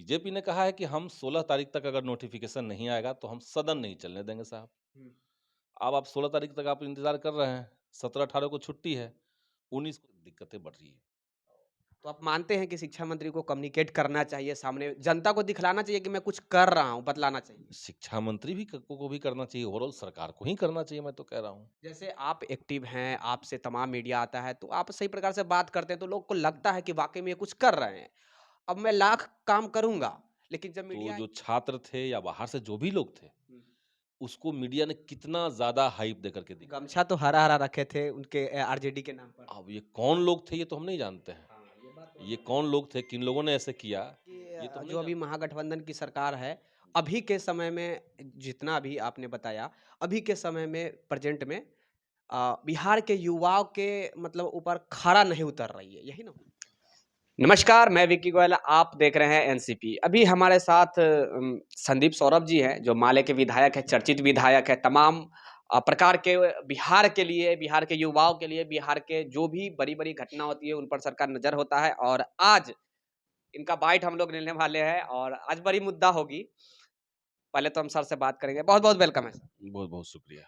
BJP ने कहा है कि हम 16 तारीख तक अगर नोटिफ़िकेशन नहीं आएगा तो हम सदन नहीं चलने देंगे साहब। हुँ। अब आप 16 तारीख तक आप इंतज़ार कर रहे हैं, 17-18 को छुट्टी है, 19 को दिक्कतें बढ़ रही है। तो आप मानते हैं कि शिक्षा मंत्री को कम्युनिकेट करना चाहिए सामने जनता को दिखलाना चाहिए कि मैं कुछ कर रहा हूँ, बतलाना चाहिए? शिक्षा मंत्री भी क को भी करना चाहिए, ओवरऑल सरकार को ही करना चाहिए मैं तो कह रहा हूँ। जैसे आप एक्टिव हैं, आपसे तमाम मीडिया आता है, तो आप सही प्रकार से बात करते हैं, तो लोग को लगता है कि वाक़ई में ये कुछ कर रहे हैं। अब मैं लाख काम करूँगा, लेकिन जब तो मीडिया जो छात्र थे या बाहर से जो भी लोग थे, हुँ, उसको मीडिया ने कितना ज़्यादा हाइप दे कर के दिखाया। गमछा तो हरा-हरा रखे थे उनके आरजेडी के नाम पर। अब ये कौन लोग थे ये तो हम नहीं जानते हैं। हाँ, ये बात तो ये है कौन लोग थे, किन लोगों ने ऐसे किया, कि ये तो हम जो नहीं अभी जानते। महागठबंधन की सरकार है, अभी के समय में जितना भी आपने बताया, अभी के समय में प्रेज़ेंट में बिहार के युवाओं के मतलब ऊपर खरा नहीं उतर रही है, यही ना? नमस्कार, मैं विक्की गोयल, आप देख रहे हैं एनसीपी। अभी हमारे साथ संदीप सौरभ जी हैं, जो माले के विधायक हैं, चर्चित विधायक हैं। तमाम प्रकार के बिहार के लिए, बिहार के युवाओं के लिए, बिहार के जो भी बड़ी-बड़ी घटना होती है, उन पर सबका नज़र होता है और आज इनका बाइट हम लोग लेने वाले हैं और आज बड़ी मुद्दा होगी। पहले तो हम सर से बात करेंगे। बहुत-बहुत वेलकम है सर। बहुत-बहुत शुक्रिया।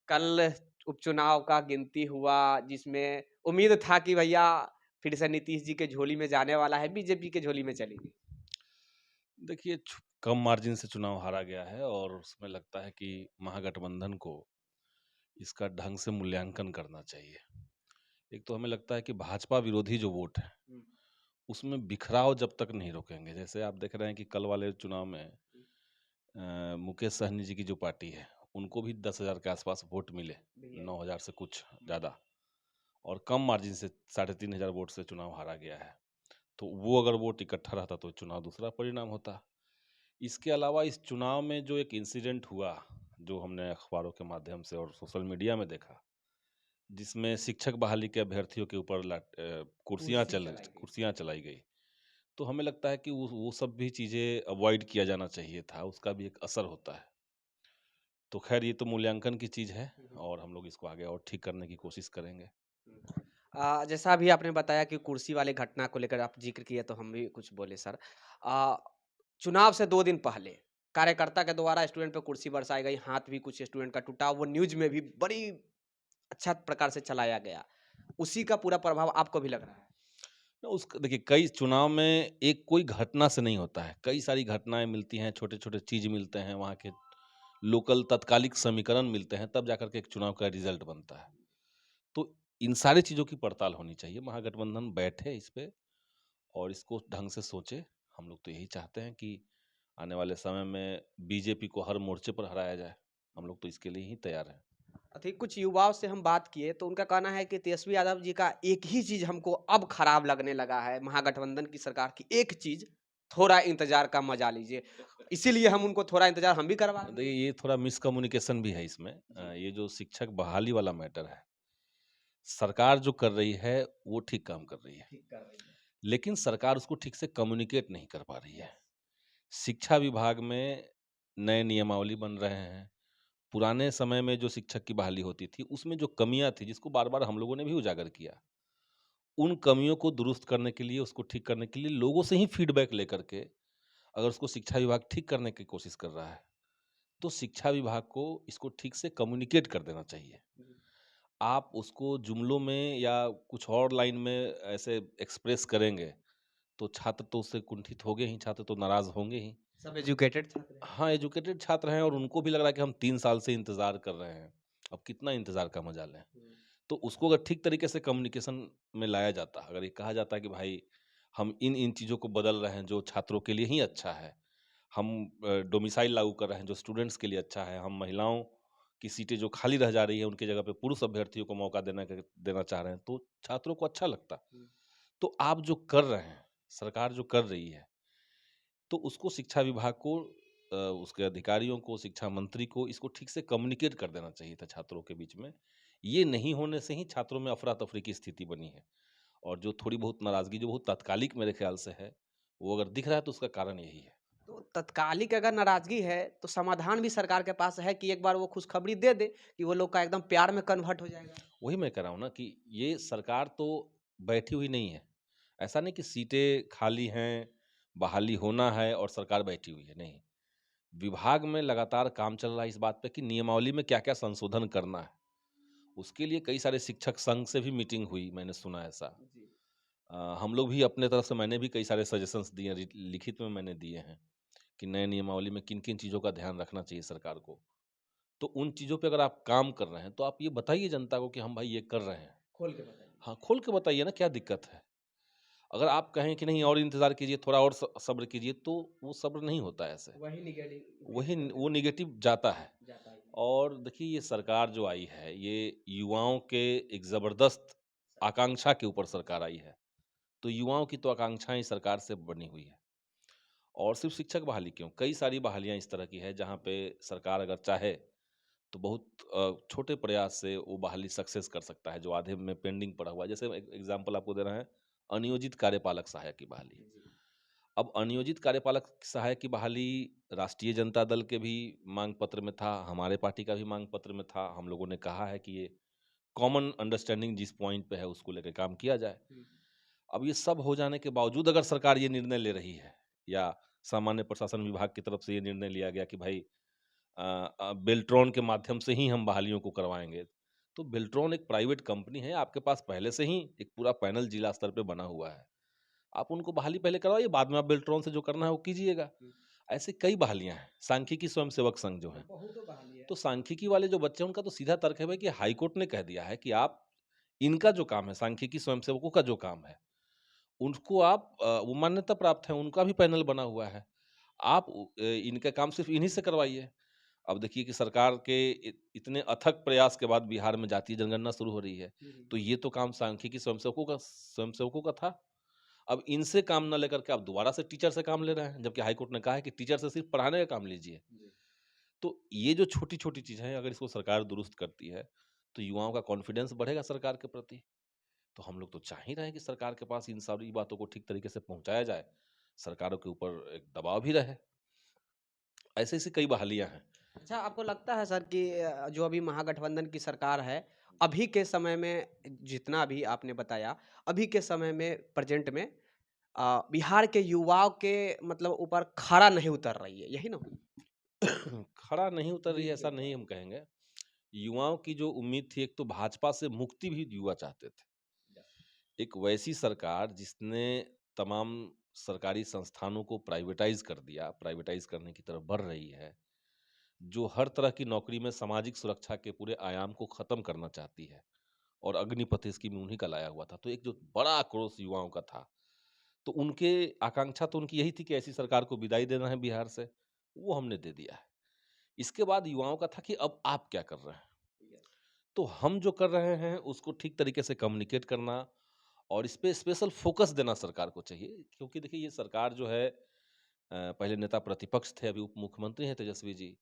कल उपचुनाव का गिनती हुआ जिसमें उम्मीद था कि भैया फिर से नीतीश जी के झोली में जाने वाला है, बीजेपी के झोली में चली गई। देखिए कम मार्जिन से चुनाव हारा गया है और उसमें लगता है कि महागठबंधन को इसका ढंग से मूल्यांकन करना चाहिए। एक तो हमें लगता है कि भाजपा विरोधी जो वोट है, हुँ, उसमें बिखराव जब तक नहीं रोकेंगे, जैसे आप देख रहे हैं कि कल वाले चुनाव में हुँ, मुकेश सहनी जी की जो पार्टी है, उनको भी 10,000 के आसपास वोट मिले, भैया ही। 9,000 से कुछ हुँ, ज़्यादा और कम मार्जिन से 3,500 वोट से चुनाव हारा गया है। तो वो अगर वोट इकट्ठा रहता तो चुनाव दूसरा परिणाम होता। इसके अलावा इस चुनाव में जो एक इंसिडेंट हुआ, जो हमने अखबारों के माध्यम से और सोशल मीडिया में देखा, जिसमें शिक्षक बहाली के अभ्यर्थियों के ऊपर कुर्सी चलाई गई। कुर्सियाँ चलाई गई। तो हमें लगता है कि वो सब भी चीज़ें अवॉइड किया जाना चाहिए था, उसका भी एक असर होता है। तो ख़ैर ये तो मूल्यांकन की चीज़ है हुँ, हुँ, और हम लोग इसको आगे और ठीक करने की कोशिश करेंगे। हुँ। जैसा अभी आपने बताया कि कुर्सी वाली घटना को लेकर आप ज़िक्र किए तो हम भी कुछ बोले सर। अ, चुनाव से 2 दिन पहले कार्यकर्ता के द्वारा स्टूडेंट पे कुर्सी बरसाई गई, हाथ भी कुछ स्टूडेंट का टूटा, वो न्यूज़ में भी बड़ी अच्छा प्रकार से चलाया गया। उसी का पूरा प्रभाव आपको भी लग रहा है? तो उस देखिए कई चुनाव में एक कोई घटना से नहीं होता है, कई सारी घटनाएँ मिलती हैं, छोटे-छोटे चीज़ मिलते हैं, वहाँ के लोकल तात्कालिक समीकरण मिलते हैं, तब जाकर के एक चुनाव का रिज़ल्ट बनता है। तो इन सारी चीज़ों की पड़ताल होनी चाहिए, महागठबंधन बैठे इस पे और इसको ढंग से सोचे। हम लोग तो यही चाहते हैं कि आने वाले समय में बीजेपी को हर मोर्चे पर हराया जाए। हम लोग तो इसके लिए ही तैयार हैं। अधिक कुछ युवाओं से हम बात किए तो उनका कहना है कि तेजस्वी यादव जी का एक ही चीज़ हमको अब खराब लगने लगा है, महागठबंधन की सरकार की एक चीज़, थोड़ा इंतज़ार का मज़ा लीजिए। इसीलिए हम उनको थोड़ा इंतज़ार हम भी करवा देखिए देंगे। ये थोड़ा मिसकम्युनिकेशन भी है इसमें। जी। ये जो शिक्षक बहाली वाला मैटर है, सरकार जो कर रही है, वो ठीक काम कर रही है। ठीक कर रही है। लेकिन सरकार उसको ठीक से कम्युनिकेट नहीं कर पा रही है। शिक्षा विभाग में नए नियमावली बन रहे हैं। पुराने समय में जो शिक्षक की बहाली होती थी, उसमें जो कमियाँ थी, जिसको बार-बार हम लोगों ने भी उजागर किया। उन कमियों को दुरुस्त करने के लिए, उसको ठीक करने के लिए लोगों से ही फीडबैक लेकर के अगर उसको शिक्षा विभाग ठीक करने की कोशिश कर रहा है, तो शिक्षा विभाग को इसको ठीक से कम्युनिकेट कर देना चाहिए। जी। आप उसको जुमलों में या कुछ और लाइन में ऐसे एक्सप्रेस करेंगे, तो छात्र तो उससे कुंठित होंगे ही, छात्र तो नाराज़ होंगे ही। सब एजुकेटेड छात्र हैं। हाँ, एजुकेटेड छात्र हैं और उनको भी लग रहा है कि हम 3 साल से इंतज़ार कर रहे हैं। अब कितना इंतज़ार का मजा लें? हुँ। तो उसको अगर ठीक तरीके से कम्युनिकेशन में लाया जाता, अगर ये कहा जाता कि भाई हम इन-इन चीज़ों को बदल रहे हैं जो छात्रों के लिए ही अच्छा है। हम डोमिसाइल लागू कर रहे हैं जो स्टूडेंट्स के लिए अच्छा है। हम महिलाओं की सीटें जो खाली रह जा रही है उनकी जगह पे पुरुष अभ्यर्थियों को मौका देना चाह रहे हैं, तो छात्रों को अच्छा लगता। हुँ। तो आप जो कर रहे हैं, सरकार जो कर रही है, तो उसको शिक्षा विभाग को उसके अधिकारियों को, शिक्षा मंत्री को इसको ठीक से कम्युनिकेट कर देना चाहिए था छात्रों के बीच में। ये नहीं होने से ही छात्रों में अफ़रा-तफ़री की स्थिति बनी है और जो थोड़ी बहुत नाराज़गी जो बहुत तात्कालिक मेरे ख़्याल से है, वो अगर दिख रहा है तो उसका कारण यही है। तो तत्कालिक अगर नाराज़गी है, तो समाधान भी सरकार के पास है कि एक बार वो खुशखबरी दे दे कि वो लोग का एकदम प्यार में कन्वर्ट हो जाएगा। वही मैं कह रहा हूँ ना कि ये सरकार तो बैठी हुई नहीं है। ऐसा नहीं कि सीटें खाली हैं, बहाली होना है और सरकार बैठी हुई है, नहीं। विभाग में लगातार काम चल रहा है इस बात पे कि नियमावली में क्या-क्या संशोधन करना है। उसके लिए कई सारे शिक्षक संघ से भी मीटिंग हुई, मैंने सुना ऐसा। जी। हम लोग भी अपने तरफ से मैंने भी कई सारे सजेशंस दिए, लिखित में मैंने दिए हैं कि नए नियमावली में किन-किन चीज़ों का ध्यान रखना चाहिए सरकार को। तो उन चीज़ों पे अगर आप काम कर रहे हैं, तो आप ये बताइए जनता को कि हम भाई ये कर रहे हैं। खोल के बताइए। हाँ, खोल के बताइए ना क्या दिक्कत है? अगर आप कहें कि नहीं और इंतज़ार कीजिए, थोड़ा और सब्र कीजिए, तो वो सब्र नहीं होता है ऐसे। वही वही निगेटिव वो करते नेगेटिव जाता है। जाता ही है। और देखिए ये सरकार जो आई है, ये युवाओं के एक ज़बरदस्त आकांक्षा के ऊपर सरकार आई है। तो युवाओं की तो आकांक्षाएँ सरकार से बनी हुई है। और सिर्फ़ शिक्षक बहाली क्यों, कई सारी बहालियाँ इस तरह की है जहाँ पे सरकार अगर चाहे तो बहुत छोटे प्रयास से वो बहाली सक्सेस कर सकता है, जो आधे में पेंडिंग पड़ा हुआ है। जैसे एग्ज़ाम्पल आपको दे रहे हैं, अनियोजित कार्यपालक सहायक की बहाली। जी। अब अनियोजित कार्यपालक सहायक की बहाली राष्ट्रीय जनता दल के भी मांग पत्र में था, हमारे पार्टी का भी मांग पत्र में था। हम लोगों ने कहा है कि ये कॉमन अंडरस्टैंडिंग जिस पॉइंट पे है उसको लेके काम किया जाए। हुँ। अब ये सब हो जाने के बावजूद अगर सरकार ये निर्णय ले रही है या सामान्य प्रशासन विभाग की तरफ से ये निर्णय लिया गया कि भाई बेल्ट्रॉन के माध्यम से ही हम बहालियों को करवाएँगे। तो बेल्ट्रॉन एक प्राइवेट कंपनी है, आपके पास पहले से ही एक पूरा पैनल जिला स्तर पे बना हुआ है। आप उनको बहाली पहले करवाइए, बाद में आप बेल्ट्रॉन से जो करना है वो कीजिएगा। हुँ। ऐसी कई बहालियाँ हैं, सांख्यिकी स्वयंसेवक संघ जो ब है। बहुतों बहाली है। तो सांख्यिकी वाले जो बच्चे हैं उनका तो सीधा तर्क है भाई कि हाई कोर्ट ने कह दिया है कि आप इनका जो काम है, सांख्यिकी स्वयंसेवकों का जो काम है, उनको आप वो मान्यता प्राप्त है, उनका भी पैनल बना हुआ है। आप इनका काम सिर्फ़ इन्हीं से करवाइए। अब देखिए कि सरकार के इतने अथक प्रयास के बाद बिहार में जातीय जनगणना शुरू हो रही है। हुँ, हुँ। तो ये तो काम सांख्यिकी स्वयंसेवकों का था। अब इनसे काम ना लेकर के आप दोबारा से टीचर से काम ले रहे हैं, जबकि हाई कोर्ट ने कहा है कि टीचर से सिर्फ़ पढ़ाने का काम लीजिए। जी। तो ये जो छोटी-छोटी चीज़ें हैं, अगर इसको सरकार दुरुस्त करती है, तो युवाओं का कॉन्फिडेंस बढ़ेगा सरकार के प्रति। तो हम लोग तो चाह ही रहे हैं कि सरकार के पास इन सारी बातों को ठीक तरीके से पहुँचाया जाए। सरकारों के ऊपर एक दबाव भी रहे। ऐसी-ऐसी कई बहालियाँ हैं। अच्छा, आपको लगता है सर कि जो अभी महागठबंधन की सरकार है, अभी के समय में जितना भी आपने बताया, अभी के समय में प्रेज़ेंट में बिहार के युवाओं के मतलब ऊपर खरा नहीं उतर रही है, यही ना? खड़ा नहीं उतर रही है नींव के ऐसा ऊपर। नहीं हम कहेंगे। युवाओं की जो उम्मीद थी, एक तो भाजपा से मुक्ति भी युवा चाहते थे। एक वैसी सरकार जिसने तमाम सरकारी संस्थानों को प्राइवेटाइज़ कर दिया, प्राइवेटाइज़ करने की तरफ बढ़ रही है, जो हर तरह की नौकरी में सामाजिक सुरक्षा के पूरे आयाम को ख़त्म करना चाहती है और अग्निपथ स्कीम उन्हीं का लाया हुआ था। तो एक जो बड़ा आक्रोश युवाओं का था, तो उनके आकांक्षा तो उनकी यही थी कि ऐसी सरकार को विदाई देना है बिहार से, वो हमने दे दिया है। इसके बाद युवाओं का था कि अब आप क्या कर रहे हैं? यस। तो हम जो कर रहे हैं उसको ठीक तरीके से कम्युनिकेट करना और इस पे स्पेशल फ़ोकस देना सरकार को चाहिए क्योंकि देखिए ये सरकार जो है पहले नेता प्रतिपक्ष थे, अभी उप मुख्यमंत्री हैं तेजस्वी जी,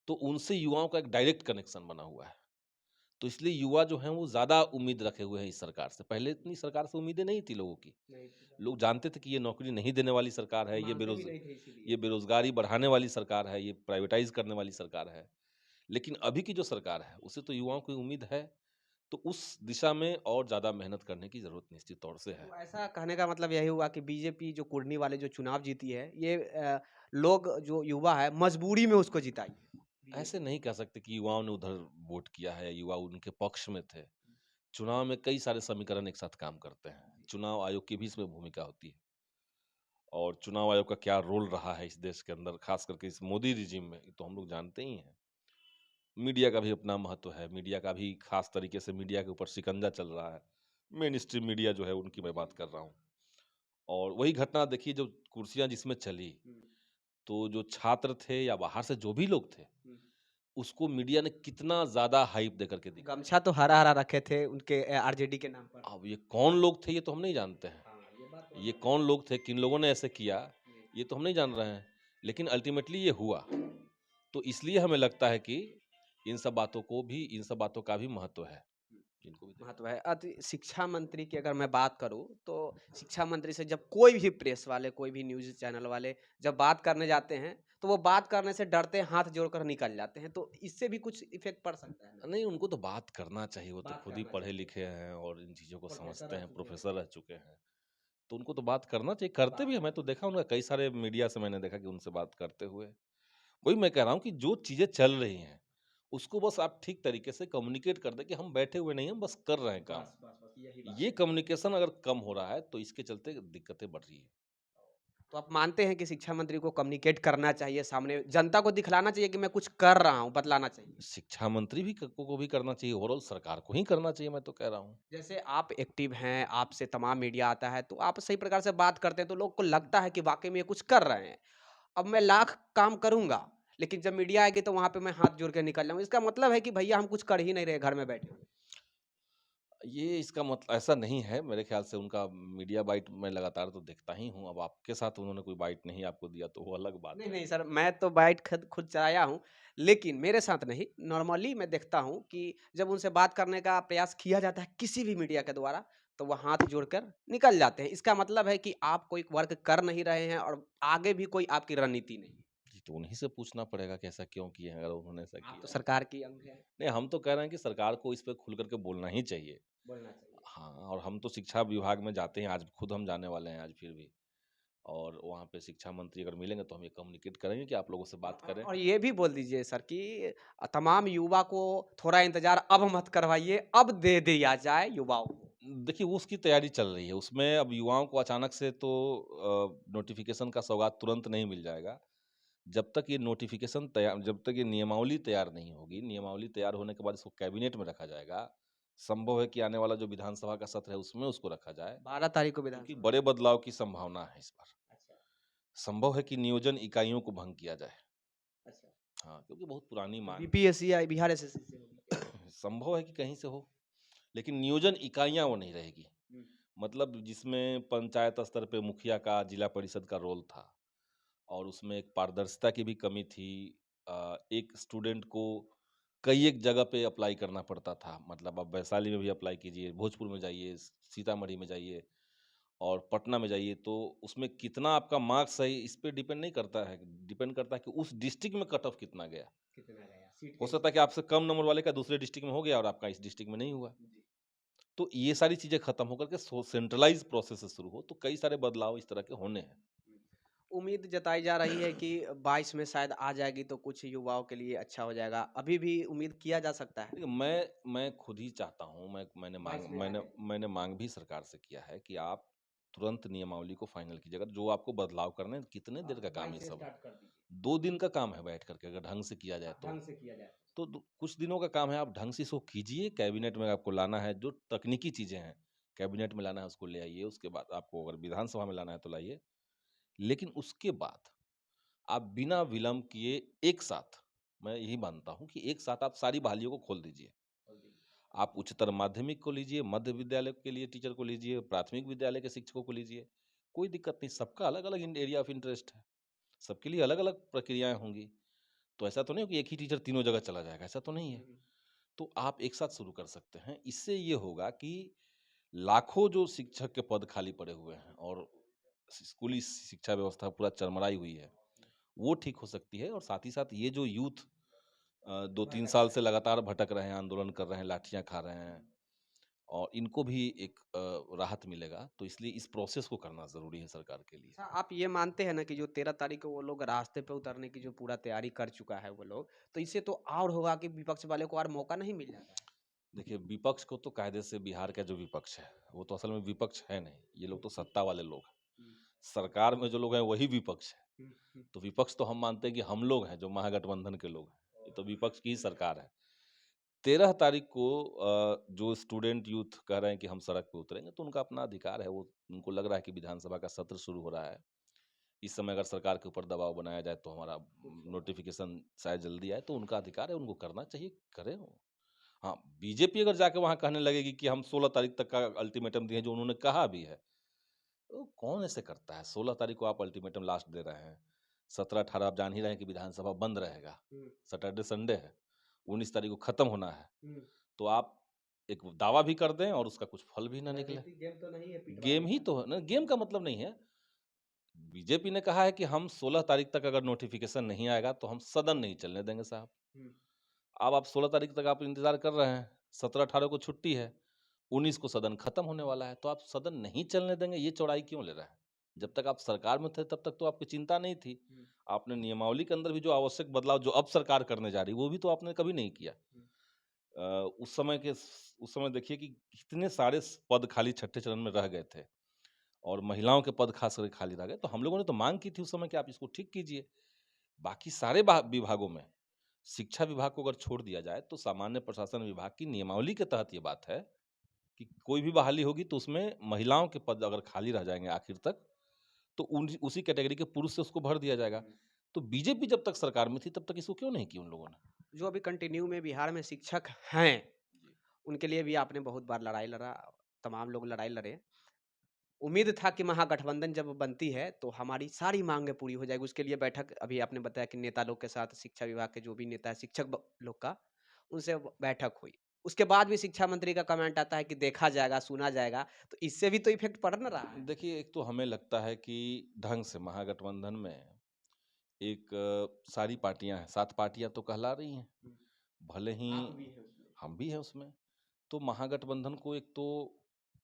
तो उनसे युवाओं का एक डायरेक्ट कनेक्शन बना हुआ है। तो इसलिए युवा जो हैं वो ज़्यादा उम्मीद रखे हुए हैं इस सरकार से। पहले इतनी सरकार से उम्मीदें नहीं थी लोगों की। नहीं थी सर। लोग जानते थे कि ये नौकरी नहीं देने वाली सरकार है, मानते भी नहीं थे इसीलिए। ये बेरोज़गारी बढ़ाने वाली सरकार है, ये प्राइवेटाइज़ करने वाली सरकार है। लेकिन अभी की जो सरकार है, उससे तो युवाओं को उम्मीद है, तो उस दिशा में और ज़्यादा मेहनत करने की ज़रूरत निश्चित तौर से है। तो ऐसा कहने का मतलब यही हुआ कि बीजेपी जो कुढ़नी वाले जो चुनाव जीती है, ये लोग जो युवा है मजबूरी में उसको जिताई है, ऐसे बीजेपी। नहीं कह सकते कि युवाओं ने उधर वोट किया है, युवा उनके पक्ष में थे। चुनाव में कई सारे समीकरण एक साथ काम करते हैं। चुनाव आयोग की भी इसमें भूमिका होती है और चुनाव आयोग का क्या रोल रहा है इस देश के अंदर, ख़ास करके इस मोदी रिजिम में, ये तो हम लोग जानते ही हैं। मीडिया का भी अपना महत्व है, मीडिया का भी ख़ास तरीके से मीडिया के ऊपर शिकंजा चल रहा है। मेन स्ट्रीम मीडिया जो है, उनकी मैं बात कर रहा हूँ। और वही घटना देखिए जो कुर्सियाँ जिसमें चली, हुँ, तो जो छात्र थे या बाहर से जो भी लोग थे, हुँ। उसको मीडिया ने कितना ज़्यादा हाइप देकर के दिखाया। गमछा तो हरा-हरा रखे थे उनके आरजेडी के नाम पर। अब ये कौन लोग थे ये तो हम नहीं जानते हैं। हाँ, ये बात तो ये अलग है। कौन लोग थे, किन लोगों ने ऐसे किया, जी। ये तो हम नहीं जान रहे हैं। लेकिन अल्टीमेटली ये हुआ। तो इसलिए हमें लगता है कि इन सब बातों का भी महत्व है। इनको भी देखना महत्व है। शिक्षा मंत्री की अगर मैं बात करूँ, तो शिक्षा मंत्री से जब कोई भी प्रेस वाले, कोई भी न्यूज़ चैनल वाले जब बात करने जाते हैं, तो वो बात करने से डरते हैं, हाथ जोड़कर निकल जाते हैं। तो इससे भी कुछ इफ़ेक्ट पड़ सकता है ना? नहीं, उनको तो बात करना चाहिए, वो तो बात खुद ही करना चाहिए। पढ़े-लिखे हैं और इन चीज़ों को प्रोफ़ेसर समझते रह हैं, चुके हैं। प्रोफ़ेसर रह चुके हैं। तो उनको तो बात करना चाहिए, करते भी हैं, मैं तो देखा उनका कई सारे मीडिया से मैंने देखा कि उनसे बात करते हुए। वही मैं कह रहा हूँ कि जो चीज़ें चल रही हैं, उसको बस आप ठीक तरीके से कम्युनिकेट कर दें कि हम बैठे हुए नहीं हैं, हम बस कर रहे हैं काम। बस यही बात ये है। कम्युनिकेशन अगर कम हो रहा है, तो इसके चलते दिक्कतें बढ़ रही हैं। तो आप मानते हैं कि शिक्षा मंत्री को कम्युनिकेट करना चाहिए सामने जनता को दिखलाना चाहिए कि मैं कुछ कर रहा हूँ, बतलाना चाहिए? शिक्षा मंत्री भी को भी करना चाहिए, ओवरऑल सरकार को ही करना चाहिए, मैं तो कह रहा हूँ। जैसे आप एक्टिव हैं, आपसे तमाम मीडिया आता है, तो आप सही प्रकार से बात करते हैं, तो लोग को लगता है कि वाक़ई में ये कुछ कर रहे हैं। अब मैं लाख काम करूँगा, लेकिन जब मीडिया आएगी तो वहाँ पे मैं हाथ जोड़ के निकल जाऊँगा। इसका मतलब है कि भैया हम कुछ कर ही नहीं रहे घर में बैठे हुए। ये इसका मतलब ऐसा नहीं है, मेरे ख़्याल से उनका मीडिया बाइट मैं लगातार तो देखता ही हूँ, अब आपके साथ उन्होंने कोई बाइट नहीं आपको दिया, तो वो अलग बात नहीं, है। नहीं सर, मैं तो बाइट खुद चलाया हूँ, लेकिन मेरे साथ नहीं, नॉर्मली मैं देखता हूँ कि जब उनसे बात करने का प्रयास किया जाता है किसी भी मीडिया के द्वारा, तो वो हाथ जोड़कर निकल जाते हैं। इसका मतलब है कि आप कोई वर्क कर नहीं रहे हैं और आगे भी कोई आपकी रणनीति नहीं है। जी, तो उन्हीं से पूछना पड़ेगा कि ऐसा क्यों किए हैं, अगर उन्होंने ऐसा आप तो किया है। सरकार की अंग हैं, नहीं, हम तो कह रहे हैं कि सरकार को इस पे खुल कर के बोलना ही चाहिए। बोलना चाहिए। हाँ, और हम तो शिक्षा विभाग में जाते हैं, आज खुद हम जाने वाले हैं आज फिर भी। और वहाँ पे शिक्षा मंत्री अगर मिलेंगे तो हम ये कम्युनिकेट करेंगे कि आप लोगों से बात करें। और ये भी बोल दीजिए सर कि तमाम युवा को थोड़ा इंतज़ार अब मत करवाइए, अब दे दिया जाए युवाओं को। देखिए, वो उसकी तैयारी चल रही है, उसमें अब युवाओं को अचानक से तो नोटिफ़िकेशन का सौगात तुरंत नहीं मिल जाएगा। जब तक ये नियमावली तैयार नहीं होगी, नियमावली तैयार होने के बाद इसको कैबिनेट में रखा जाएगा। संभव है कि आने वाला जो विधानसभा का सत्र है, उसमें उसको रखा जाए, 12 तारीख को क्योंकि विधानसभा। बड़े बदलाव की संभावना है इस बार। अच्छा, संभव है कि नियोजन इकाइयों को भंग किया जाए। अच्छा। हाँ, क्योंकि बहुत पुरानी माँग थी। बीपीएससी या बिहार एसएससी से होगी क्या? संभव है कि कहीं से हो, लेकिन नियोजन इकाइयाँ वो नहीं रहेगी। हुँ। मतलब जिसमें पंचायत स्तर पे मुखिया का, जिला परिषद का रोल था और उसमें एक पारदर्शिता की भी कमी थी। एक स्टूडेंट को कई एक जगह पे अप्लाई करना पड़ता था। मतलब आप वैशाली में भी अप्लाई कीजिए, भोजपुर में जाइए, सीतामढ़ी में जाइए और पटना में जाइए, तो उसमें कितना आपका मार्क्स है, इस पे डिपेंड नहीं करता है। डिपेंड करता है कि उस डिस्ट्रिक्ट में कट ऑफ कितना गया। कितना गया? सीट के हो सकता है हिसाब कि आपसे कम नंबर वाले का दूसरे डिस्ट्रिक्ट में हो गया और आपका इस डिस्ट्रिक्ट में नहीं हुआ। से। जी। तो ये सारी चीज़ें खत्म होकर के सेंट्रलाइज़ प्रोसेस से शुरू हो, तो कई सारे बदलाव इस तरह के होने हैं। हुँ। उम्मीद जताई जा रही है कि 22 में शायद आ जाएगी तो कुछ युवाओं के लिए अच्छा हो जाएगा। अभी भी उम्मीद किया जा सकता है? देखिए, मैं खुद ही चाहता हूँ, मैंने 22 में आ मैंने जाए। मैंने माँग भी सरकार से किया है कि आप तुरंत नियमावली को फाइनल कीजिए। अगर जो आपको बदलाव करने हैं, कितने देर का काम 22 ये से सब है? स्टार्ट कर दीजिए। 2 दिन का काम है बैठ कर के, अगर ढंग से किया जाए तो। ढंग से किया जाए तो। तो दु कुछ दिनों का काम है, आप ढंग से इसको कीजिए, कैबिनेट में आपको लाना है, जो तकनीकी चीज़ें हैं, कैबिनेट में लाना है उसको ले आइए, उसके बाद आपको अगर विधानसभा में लाना है तो लाइए। लेकिन उसके बाद आप बिना विलंब किए एक साथ, मैं यही मानता हूँ कि एक साथ आप सारी बहालियों को खोल दीजिए। खोल दीजिए। आप उच्चतर माध्यमिक को लीजिए, मध्य विद्यालय के लिए टीचर को लीजिए, प्राथमिक विद्यालय के शिक्षकों को लीजिए, कोई दिक्कत नहीं, सबका अलग-अलग एरिया ऑफ इंटरेस्ट है, सबके लिए अलग-अलग प्रक्रियाएँ होंगी। तो ऐसा तो नहीं हो कि एक ही टीचर तीनों जगह चला जाएगा, ऐसा तो नहीं हुँ, है। हुँ। तो आप एक साथ शुरू कर सकते हैं, इससे ये होगा कि लाखों जो शिक्षक के पद खाली पड़े हुए हैं और स्कूली शिक्षा व्यवस्था पूरा चरमराई हुई है, वो ठीक हो सकती है और साथ ही साथ ये जो यूथ 2-3 भटक साल रहे से हैं। लगातार भटक रहे हैं, आंदोलन कर रहे हैं, लाठियाँ खा रहे हैं और इनको भी एक राहत मिलेगा, तो इसलिए इस प्रोसेस को करना ज़रूरी है सरकार के लिए। अच्छा, आप ये मानते हैं ना कि जो 13 तारीख को वो लोग रास्ते पे उतरने की जो पूरा तैयारी कर चुका है वो लोग, तो इससे तो और होगा कि विपक्ष वाले को और मौका नहीं मिल जाता है? देखिए, विपक्ष को तो कायदे से बिहार का जो विपक्ष है, वो तो असल में विपक्ष है नहीं, ये लोग तो सत्ता वाले लोग हैं। हुँ, सरकार में जो लोग हैं वही विपक्ष है, हुँ, हुँ। तो विपक्ष तो हम मानते हैं कि हम लोग हैं जो महागठबंधन के लोग हैं, ये तो विपक्ष की ही सरकार है। 13 तारीख को जो स्टूडेंट यूथ कह रहे हैं कि हम सड़क पे उतरेंगे, तो उनका अपना अधिकार है, वो उनको लग रहा है कि विधानसभा का सत्र शुरू हो रहा है। इस समय अगर सरकार के ऊपर दबाव बनाया जाए तो हमारा कुछ होगा। नोटिफ़िकेशन शायद जल्दी आए, तो उनका अधिकार है, उनको करना चाहिए, करें वो। हाँ, बीजेपी अगर जाके वहाँ कहने लगेगी कि हम 16 तारीख तक का अल्टीमेटम दिए, जो उन्होंने कहा भी है, तो कौन ऐसे करता है? 16 तारीख को आप अल्टीमेटम लास्ट दे रहे हैं। 17-18 आप जान ही रहे हैं कि विधानसभा बंद रहेगा। हुँ, सैटरडे, संडे है। 19 तारीख को खत्म होना है। हुँ। तो आप एक दावा भी कर दें और उसका कुछ फल भी ना निकले। राजनीतिक गेम तो नहीं है गेम पिटवाने ही का? तो है ना, गेम का मतलब नहीं है। बीजेपी ने कहा है कि हम 16 तारीख तक अगर नोटिफ़िकेशन नहीं आएगा तो हम सदन नहीं चलने देंगे साहब। हुँ, अब आप 16 तारीख तक आप इंतज़ार कर रहे हैं, 17-18 को छुट्टी है। 19 को सदन खत्म होने वाला है, तो आप सदन नहीं चलने देंगे, ये चौड़ाई क्यों ले रहे हैं? जब तक आप सरकार में थे तब तक तो आपकी चिंता नहीं थी। हुँ, आपने नियमावली के अंदर भी जो आवश्यक बदलाव जो अब सरकार करने जा रही है, वो भी तो आपने कभी नहीं किया। हुँ। उस समय देखिए कि कितने सारे पद खाली छठे चरण में रह गए थे और महिलाओं के पद खास करके खाली रह गए, तो हम लोगों ने तो मांग की थी उस समय कि आप इसको ठीक कीजिए। बाकी सारे विभागों में शिक्षा विभाग को अगर छोड़ दिया जाए तो सामान्य प्रशासन विभाग की नियमावली के तहत ये बात है कि कोई भी बहाली होगी तो उसमें महिलाओं के पद अगर खाली रह जाएंगे आखिर तक तो उसी कैटेगरी के पुरुष से उसको भर दिया जाएगा। हुँ। तो बीजेपी जब तक सरकार में थी तब तक इसको क्यों नहीं की उन लोगों ने? जो अभी कंटिन्यू में बिहार में शिक्षक हैं, जी। उनके लिए भी आपने बहुत बार लड़ाई लड़ा, तमाम लोग लड़ाई लड़े। उम्मीद था कि महागठबंधन जब बनती है, तो हमारी सारी माँगें पूरी हो जाएगी। उसके लिए बैठक अभी आपने बताया कि नेता लोग के साथ शिक्षा विभाग के जो भी नेता है, शिक्षक लोग का, उनसे बैठक हुई। उसके बाद भी शिक्षा मंत्री का कमेंट आता है कि देखा जाएगा, सुना जाएगा, तो इससे भी तो इफ़ेक्ट पड़ ना रहा है। देखिए, एक तो हमें लगता है कि ढंग से महागठबंधन में एक सारी पार्टियां हैं, 7 पार्टियां तो कहला रही हैं। हुँ। भले ही आप भी हैं उसमें। हम भी हैं उसमें। तो महागठबंधन को एक तो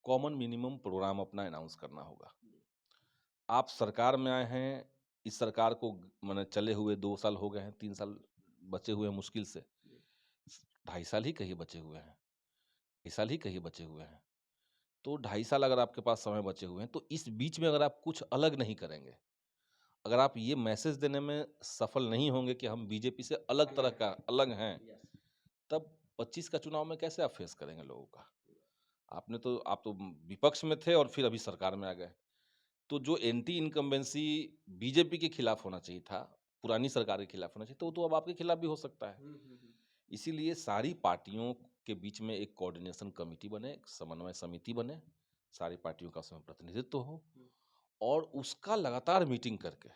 कॉमन मिनिमम प्रोग्राम अपना अनाउंस करना होगा। आप सरकार में आए हैं, इस सरकार को माने चले हुए 2 साल हो गए हैं, 3 साल बचे हुए हैं मुश्किल से। 2.5 साल ही कहिए बचे हुए हैं, 2 साल ही कहिए बचे हुए हैं। तो 2.5 साल अगर आपके पास समय बचे हुए हैं, तो इस बीच में अगर आप कुछ अलग नहीं करेंगे, अगर आप ये मैसेज देने में सफल नहीं होंगे कि हम बीजेपी से अलग तरह अलग का है। अलग हैं, यस। तब 25 का चुनाव में कैसे आप फेस करेंगे लोगों का? आप तो विपक्ष में थे और फिर अभी सरकार में आ गए। तो जो एंटी इनकम्बेंसी बीजेपी के खिलाफ होना चाहिए था, पुरानी सरकार के खिलाफ होना चाहिए, तो वो तो अब आपके खिलाफ भी हो सकता है। हुँ, हुँ, हुँ। इसीलिए सारी पार्टियों के बीच में एक कोऑर्डिनेशन कमिटी बने, एक समन्वय समिति बने, सारी पार्टियों का उसमें प्रतिनिधित्व हो हुँ, और उसका लगातार मीटिंग करके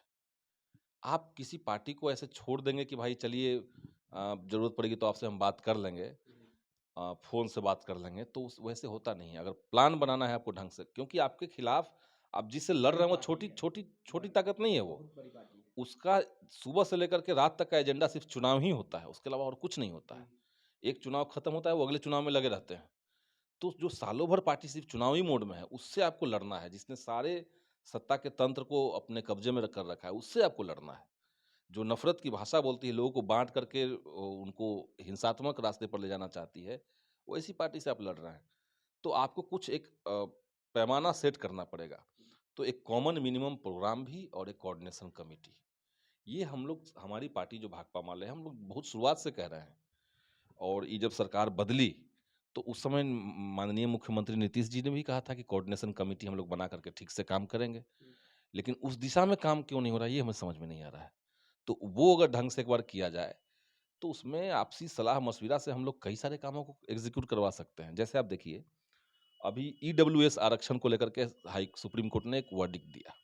आप किसी पार्टी को ऐसे छोड़ देंगे कि भाई चलिए ज़रूरत पड़ेगी तो आपसे हम बात कर लेंगे, हुँ। फ़ोन से बात कर लेंगे, तो उस वैसे होता नहीं है। अगर प्लान बनाना है आपको ढंग से क्योंकि आपके खिलाफ आप जिससे लड़ रहे बड़ी हैं वो पार्टी छोटी है। छोटी छोटी बड़ी ताकत नहीं है वो। बहुत बड़ी पार्टी है। उसका सुबह से लेकर के रात तक का एजेंडा सिर्फ़ चुनाव ही होता है, उसके अलावा और कुछ नहीं होता हुँ। है। एक चुनाव खत्म होता है, वो अगले चुनाव में लगे रहते हैं। तो जो सालों भर पार्टी सिर्फ़ चुनावी मोड में है, उससे आपको लड़ना है, जिसने सारे सत्ता के तंत्र को अपने कब्ज़े में कर रखा है, उससे आपको लड़ना है। जो नफ़रत की भाषा बोलती है, लोगों को बाँट करके उनको हिंसात्मक रास्ते पर ले जाना चाहती है, वो ऐसी पार्टी से आप लड़ रहे हैं। तो आपको कुछ एक पैमाना सेट करना पड़ेगा। तो एक कॉमन मिनिमम प्रोग्राम भी और एक कोऑर्डिनेशन कमिटी। ये हम लोग हमारी पार्टी जो भाकपा माले हैं, हम लोग बहुत शुरुआत से कह रहे हैं और ये जब सरकार बदली, तो उस समय माननीय मुख्यमंत्री नीतीश जी ने भी कहा था कि कोऑर्डिनेशन कमिटी हम लोग बना करके ठीक से काम करेंगे। हुँ। लेकिन उस दिशा में काम क्यों नहीं हो रहा है, ये हमें समझ में नहीं आ रहा है। तो वो अगर ढंग से एक बार किया जाए, तो उसमें आपसी सलाह-मशविरा से हम लोग कई सारे कामों को एग्ज़ीक्यूट करवा सकते हैं। जैसे आप देखिए, अभी ईडब्ल्यूएस आरक्षण को लेकर के सुप्रीम कोर्ट ने एक वर्डिक्ट दिया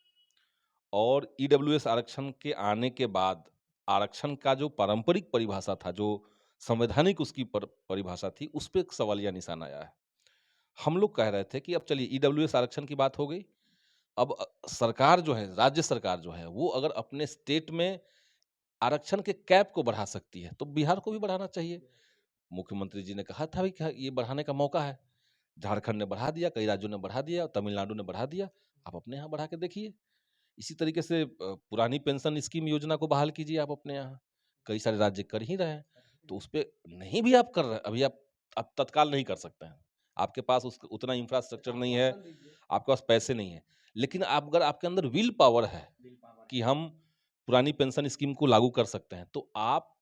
और ईडब्ल्यूएस आरक्षण के आने के बाद आरक्षण का जो पारंपरिक परिभाषा था, जो संवैधानिक उसकी परिभाषा थी, उस पे एक सवालिया निशान आया है। हम लोग कह रहे थे कि अब चलिए ईडब्ल्यूएस आरक्षण की बात हो गई, अब सरकार जो है, राज्य सरकार जो है, वो अगर अपने स्टेट में आरक्षण के कैप को बढ़ा सकती है, तो बिहार को भी बढ़ाना चाहिए। मुख्यमंत्री जी ने कहा था भी कि ये बढ़ाने का मौका है। झारखंड ने बढ़ा दिया, कई राज्यों ने बढ़ा दिया, तमिलनाडु ने बढ़ा दिया, आप अपने यहाँ बढ़ा के देखिए। इसी तरीके से पुरानी पेंशन स्कीम योजना को बहाल कीजिए आप अपने यहाँ। कई सारे राज्य कर ही रहे हैं, तो उसपे नहीं भी आप कर रहे हैं, अभी आप तत्काल नहीं कर सकते हैं। आपके पास उस उतना इंफ्रास्ट्रक्चर नहीं है, आश्वासन दीजिए। आपके पास पैसे नहीं है। लेकिन आप अगर आपके अंदर विल पावर है विल पावर कि है। हम पुरानी पेंशन स्कीम को लागू कर सकते हैं, तो आप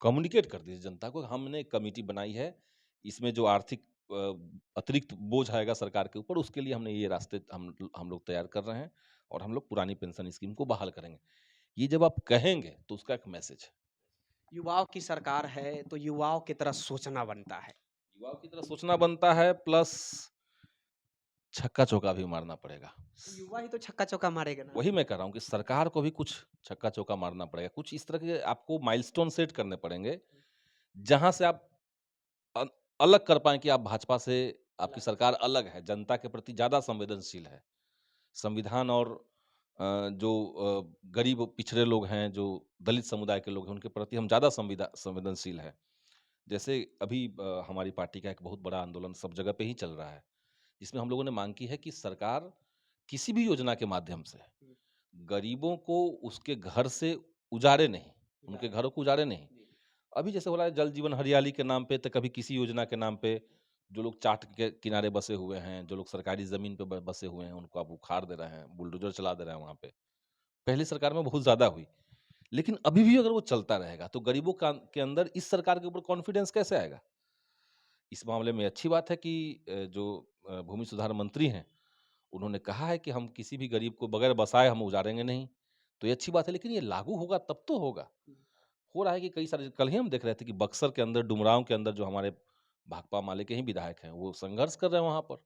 कम्युनिकेट कर दीजिए जनता को, हमने एक कमिटी बनाई है, इसमें जो आर्थिक अतिरिक्त बोझ आएगा सरकार के ऊपर, उसके लिए हमने ये रास्ते हम लोग तैयार कर रहे हैं और हम लोग पुरानी पेंशन स्कीम को बहाल करेंगे। ये जब आप कहेंगे, तो उसका एक मैसेज है। युवाओं की सरकार है, तो युवाओं की तरह सोचना बनता है। युवाओं की तरह सोचना बनता है प्लस छक्का-चौका भी मारना पड़ेगा। तो युवा ही तो छक्का-चौका मारेगा ना। वही मैं कह रहा हूँ कि सरकार को भी कुछ छक्का-चौका मारना पड़ेगा। कुछ इस तरह के आपको माइलस्टोन सेट करने पड़ेंगे, जहाँ से आप अ, अलग कर पाएँ कि आप भाजपा से आपकी अलग है। सरकार अलग है, जनता के प्रति ज़्यादा संवेदनशील है। संविधान और जो गरीब पिछड़े लोग हैं, जो दलित समुदाय के लोग हैं, उनके प्रति हम ज़्यादा संवेदनशील हैं। जैसे अभी हमारी पार्टी का एक बहुत बड़ा आंदोलन सब जगह पे ही चल रहा है, जिसमें हम लोगों ने माँग की है कि सरकार किसी भी योजना के माध्यम से हुँ, गरीबों को उसके घर से उजाड़े नहीं, उनके उजाड़े। घरों को उजाड़े नहीं। जी, अभी जैसे हो रहा है जल जीवन हरियाली के नाम पे तो कभी किसी योजना के नाम पे जो लोग चाट के किनारे बसे हुए हैं, जो लोग सरकारी ज़मीन पे ब बसे हुए हैं, उनको आप उखाड़ दे रहे हैं, बुलडोज़र चला दे रहे हैं वहाँ पे। पहली सरकार में बहुत ज़्यादा हुई, लेकिन अभी भी अगर वो चलता रहेगा तो गरीबों का के अंदर इस सरकार के ऊपर कॉन्फिडेंस कैसे आएगा? इस मामले में अच्छी बात है कि जो भूमि सुधार मंत्री हैं, उन्होंने कहा है कि हम किसी भी गरीब को बगैर बसाए हम उजाड़ेंगे नहीं। तो ये अच्छी बात है, लेकिन ये लागू होगा तब तो होगा। हुँ, हो रहा है कि कई सारे कल ही हम देख रहे थे कि बक्सर के अंदर, डुमरांव के अंदर जो हमारे भाकपा माले के ही विधायक हैं, वो संघर्ष कर रहे हैं वहाँ पर,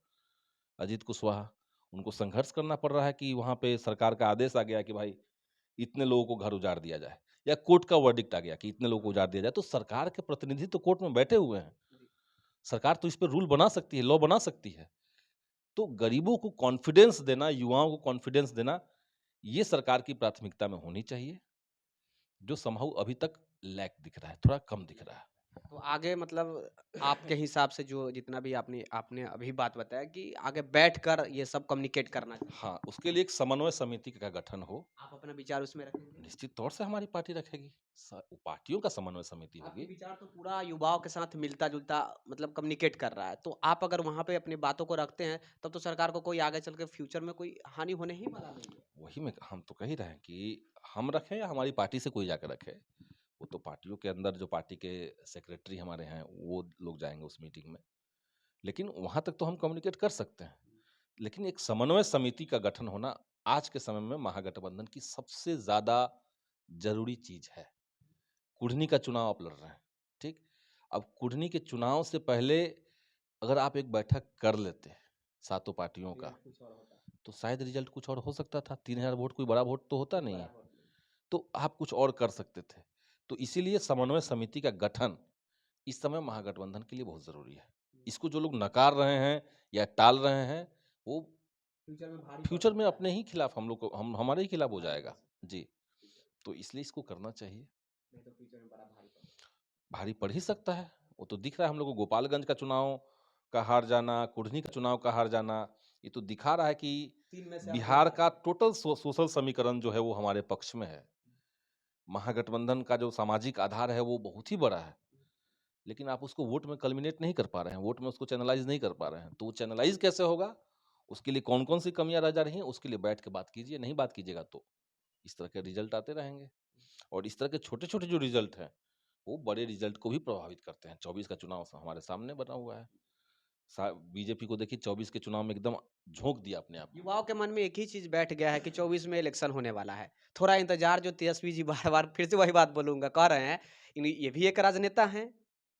अजीत कुशवाहा। उनको संघर्ष करना पड़ रहा है कि वहाँ पे सरकार का आदेश आ गया कि भाई इतने लोगों को घर उजाड़ दिया जाए, या कोर्ट का वर्डिक्ट आ गया कि इतने लोगों को उजाड़ दिया जाए। तो सरकार के प्रतिनिधि तो कोर्ट में बैठे हुए हैं। जी। सरकार तो इस पे रूल बना सकती है, लॉ बना सकती है। तो गरीबों को कॉन्फिडेंस देना, युवाओं को कॉन्फिडेंस देना, ये सरकार की प्राथमिकता में होनी चाहिए, जो समहाउ अभी तक लैक दिख रहा है, थोड़ा कम दिख रहा है। तो आगे मतलब आपके हिसाब से जो जितना भी आपने आपने अभी बात बताया कि आगे बैठकर ये सब कम्युनिकेट करना चाहिए। हाँ, उसके लिए एक समन्वय समिति का गठन हो। आप अपना विचार उसमें रखेंगे? निश्चित तौर से हमारी पार्टी रखेगी। पार्टियों का समन्वय समिति आपके होगी। विचार तो पूरा युवाओं के साथ मिलता-जुलता मतलब कम्युनिकेट कर रहा है। तो आप अगर वहाँ पे अपनी बातों को रखते हैं, तब तो सरकार को कोई आगे चल के फ्यूचर में कोई हानि होने ही वाला नहीं है। वही में हम तो कह ही रहे हैं कि हम रखें या हमारी पार्टी से कोई जाकर रखे। वो तो पार्टियों के अंदर जो पार्टी के सेक्रेटरी हमारे हैं, वो लोग जाएँगे उस मीटिंग में। लेकिन वहाँ तक तो हम कम्युनिकेट कर सकते हैं। लेकिन एक समन्वय समिति का गठन होना आज के समय में महागठबंधन की सबसे ज़्यादा ज़रूरी चीज़ है। कुढ़नी का चुनाव आप लड़ रहे हैं, ठीक? अब कुढ़नी के चुनाव से पहले अगर आप एक बैठक कर लेते, सातों पार्टियों का, रिजल्ट कुछ और होता। तो शायद रिज़ल्ट कुछ और हो सकता था। 3000 वोट कोई बड़ा वोट तो होता कोई नहीं बड़ा है। वोट नहीं। तो आप कुछ और कर सकते थे। तो इसीलिए समन्वय समिति का गठन इस समय महागठबंधन के लिए बहुत ज़रूरी है। हुँ, इसको जो लोग नकार रहे हैं या टाल रहे हैं, वो फ्यूचर में भारी पड़ फ्यूचर में सकता है। अपने ही खिलाफ हम लोग को हमारे ही खिलाफ हो भारी पड़ जाएगा। सकता जी, है। ठीक है। तो इसलिए इसको करना चाहिए। नहीं तो फ्यूचर में बड़ा भारी पड़ सकता भारी पड़ ही सकता है। वो तो दिख रहा है हम लोग को, गोपालगंज का चुनाव का हार जाना, कुढ़नी का चुनाव का हार जाना, ये तो दिखा रहा है कि है। 3 में से आप 2 बिहार हार का गए। टोटल सोशल समीकरण जो है वो हमारे पक्ष में है। महागठबंधन का जो सामाजिक आधार है वो बहुत ही बड़ा है। लेकिन आप उसको वोट में कल्मिनेट नहीं कर पा रहे हैं, वोट में उसको चैनलाइज़ नहीं कर पा रहे हैं। तो वो चैनलाइज़ कैसे होगा? उसके लिए कौन-कौन सी कमियाँ रह जा रही हैं, उसके लिए बैठ के बात कीजिए, नहीं बात कीजिएगा तो इस तरह के रिज़ल्ट आते रहेंगे। और इस तरह के छोटे-छोटे जो रिज़ल्ट हैं, वो बड़े रिज़ल्ट को भी प्रभावित करते हैं। 24 का चुनाव हमारे सामने बना हुआ है। बीजेपी को देखिए 24 के चुनाव में एकदम झोंक दिया अपने आप को। युवाओं के मन में एक ही चीज़ बैठ गया है कि 24 में इलेक्शन होने वाला है। थोड़ा इंतज़ार जो तेजस्वी जी बार-बार फिर से वही बात बोलूँगा कह रहे हैं, ये भी एक राजनेता हैं।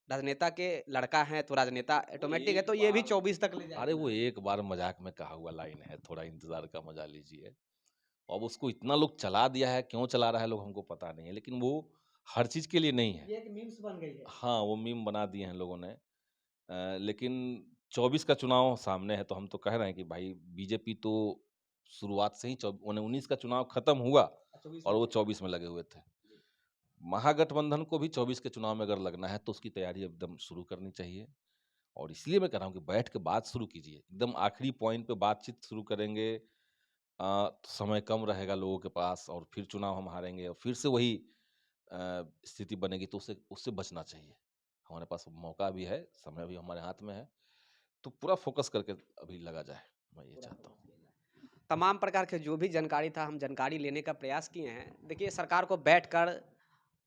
राजनेता के लड़का हैं तो राजनेता वो ऑटोमैटिक है एक तो ये भी बार 24 तक ले अरे जाएँगे वो ना। एक बार मज़ाक में कहा हुआ लाइन है, थोड़ा इंतज़ार का मज़ा लीजिए। अब उसको इतना लोग चला दिया है, क्यों चला रहा है लोग हमको पता नहीं है, लेकिन वो हर चीज़ के लिए नहीं है। ये एक मीम्स बन गई है। हाँ, वो मीम बना दिए हैं लोगों ने। लेकिन 24 का चुनाव सामने है, तो हम तो कह रहे हैं कि भाई बीजेपी तो शुरुआत से ही 19 का चुनाव खत्म हुआ 24 और में वो लगे हैं। 24 में लगे हुए थे। जी। महागठबंधन को भी 24 के चुनाव में अगर लगना है, तो उसकी तैयारी एकदम शुरू करनी चाहिए और इसलिए मैं कह रहा हूँ कि बैठ के बात शुरू कीजिए। एकदम आखिरी पॉइंट पे बातचीत शुरू करेंगे, तो समय कम रहेगा लोगों के पास और फिर चुनाव हम हारेंगे और फिर से वही स्थिति बनेगी, तो उससे उससे बचना चाहिए। हमारे पास मौका भी है, समय भी हमारे हाथ में है, तो पूरा फ़ोकस करके अभी लगा जाए, मैं ये पूरा चाहता फ़ोकस हूँ। किया जाए। तमाम प्रकार के जो भी जानकारी था हम जानकारी लेने का प्रयास किए हैं। देखिए सरकार को बैठकर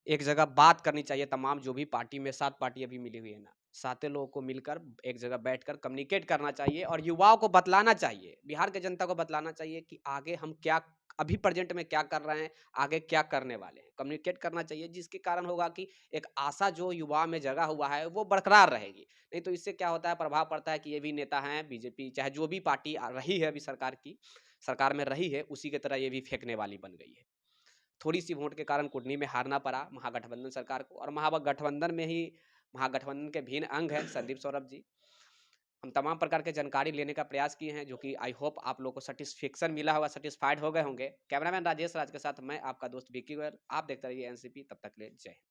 एक जगह बात करनी चाहिए तमाम जो भी पार्टी में 7 पार्टी अभी मिली हुई है ना, सारे लोगों को मिलकर एक जगह बैठकर कम्युनिकेट करना चाहिए और युवाओं को बतलाना चाहिए, बिहार की जनता को बतलाना चाहिए कि आगे हम क्या अभी प्रेज़ेंट में क्या कर रहे हैं, आगे क्या करने वाले हैं। कम्युनिकेट करना चाहिए जिसके कारण होगा कि एक आशा जो युवा में जगा हुआ है वो बरकरार रहेगी। नहीं तो इससे क्या होता है प्रभाव पड़ता है कि ये भी नेता हैं, बीजेपी चाहे जो भी पार्टी रही है अभी सरकार में रही है, उसी की तरह ये भी फेंकने वाली बन गई है। थोड़ी-सी वोट के कारण कुटनी में हारना पड़ा महागठबंधन सरकार को और महागठबंधन में ही महागठबंधन के भिन्न अंग हैं संदीप सौरभ जी। हम तमाम प्रकार के जानकारी लेने का प्रयास किए हैं जो कि आई होप आप लोगों को सैटिस्फैक्शन मिला होगा, सैटिस्फाइड हो गए होंगे। कैमरामैन राजेश राज के साथ मैं आपका दोस्त विक्की गोयल। आप देखते रहिए एनसीपी तब तक के लिए जय हिंद।